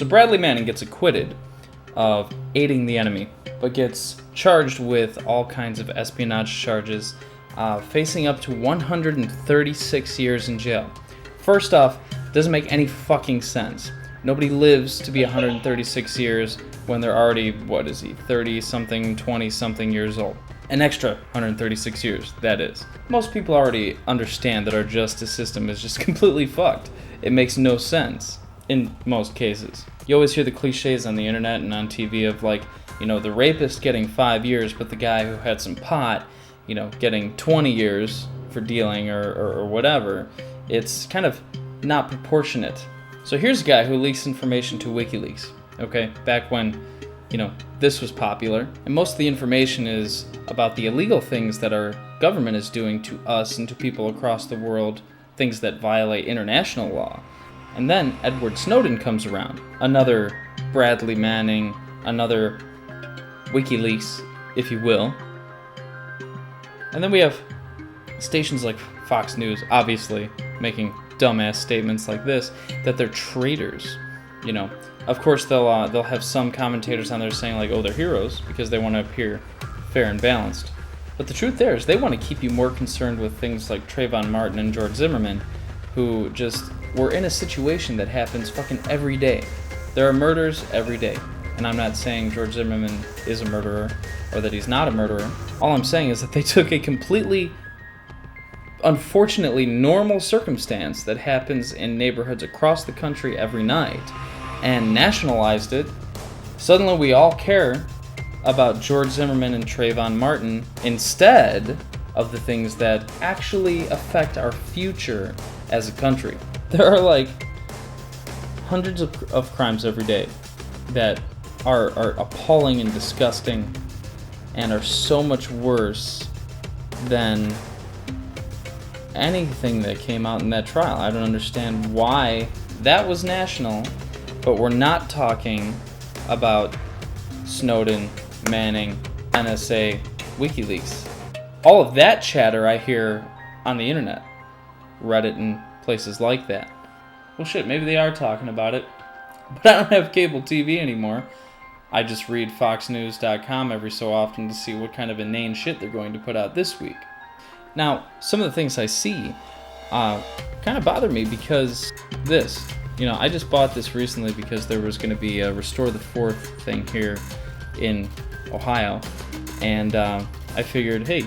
So Bradley Manning gets acquitted of aiding the enemy, but gets charged with all kinds of espionage charges, facing up to 136 years in jail. First off, doesn't make any fucking sense. Nobody lives to be 136 years when they're already, 30-something, 20-something years old. An extra 136 years, that is. Most people already understand that our justice system is just completely fucked. It makes no sense in most cases. You always hear the cliches on the internet and on TV of the rapist getting 5 years, but the guy who had some pot, getting 20 years for dealing or whatever. It's kind of not proportionate. So here's a guy who leaks information to WikiLeaks, okay, back when, this was popular. And most of the information is about the illegal things that our government is doing to us and to people across the world, things that violate international law. And then Edward Snowden comes around, another Bradley Manning, another WikiLeaks, if you will. And then we have stations like Fox News, obviously, making dumbass statements like this, that they're traitors. Of course they'll have some commentators on there saying they're heroes because they want to appear fair and balanced. But the truth there is they want to keep you more concerned with things like Trayvon Martin and George Zimmerman, who just were in a situation that happens fucking every day. There are murders every day. And I'm not saying George Zimmerman is a murderer or that he's not a murderer. All I'm saying is that they took a completely, unfortunately, normal circumstance that happens in neighborhoods across the country every night and nationalized it. Suddenly we all care about George Zimmerman and Trayvon Martin instead of the things that actually affect our future as a country. There are hundreds of crimes every day that are appalling and disgusting and are so much worse than anything that came out in that trial. I don't understand why that was national, but we're not talking about Snowden, Manning, NSA, WikiLeaks. All of that chatter I hear on the internet, Reddit and places like that. Well shit, maybe they are talking about it, but I don't have cable TV anymore. I just read foxnews.com every so often to see what kind of inane shit they're going to put out this week. Now, some of the things I see kind of bother me because this. I just bought this recently because there was going to be a Restore the Fourth thing here in Ohio. And I figured, hey,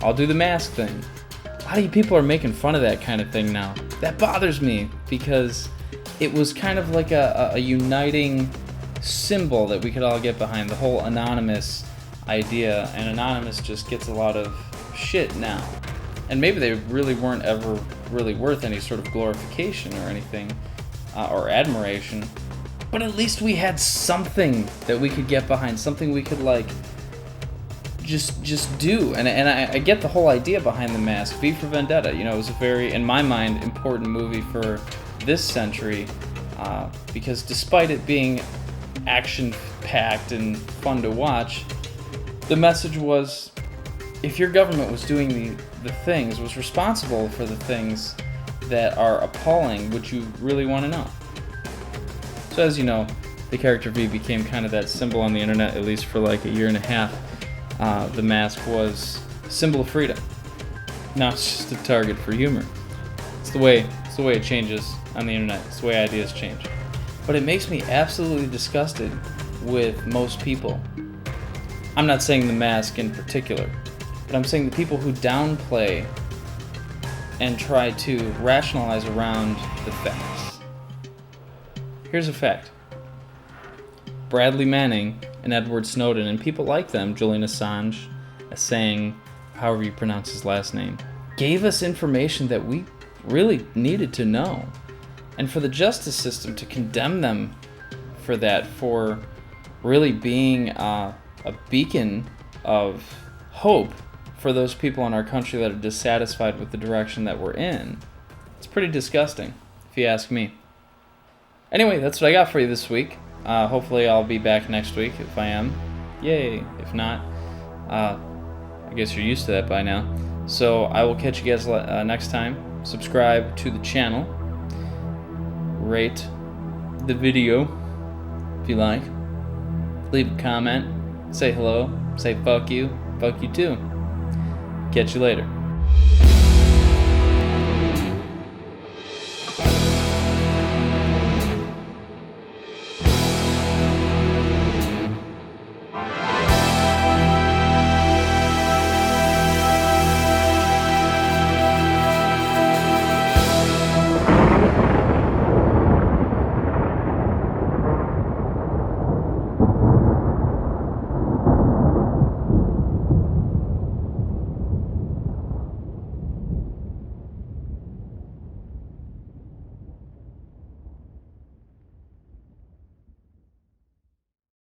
I'll do the mask thing. A lot of you people are making fun of that kind of thing now. That bothers me because it was kind of like a uniting symbol that we could all get behind, the whole anonymous idea. And anonymous just gets a lot of shit now. And maybe they really weren't ever really worth any sort of glorification or anything, or admiration. But at least we had something that we could get behind, something we could just do. And I get the whole idea behind the mask. V for Vendetta, it was a very, in my mind, important movie for this century, because despite it being action-packed and fun to watch, the message was, if your government was doing the things, was responsible for the things that are appalling, would you really want to know? So as you know, the character V became kind of that symbol on the internet, at least for a year and a half. The mask was a symbol of freedom. Now it's just a target for humor. It's the way it changes on the internet. It's the way ideas change. But it makes me absolutely disgusted with most people. I'm not saying the mask in particular, but I'm saying the people who downplay and try to rationalize around the facts. Here's a fact. Bradley Manning and Edward Snowden and people like them, Julian Assange, Assange, however you pronounce his last name, gave us information that we really needed to know. And for the justice system to condemn them for that, for really being a beacon of hope for those people in our country that are dissatisfied with the direction that we're in, it's pretty disgusting, if you ask me. Anyway, that's what I got for you this week. Hopefully I'll be back next week if I am. Yay. If not, I guess you're used to that by now. So I will catch you guys next time. Subscribe to the channel. Rate the video if you like. Leave a comment, say hello, say fuck you too. Catch you later.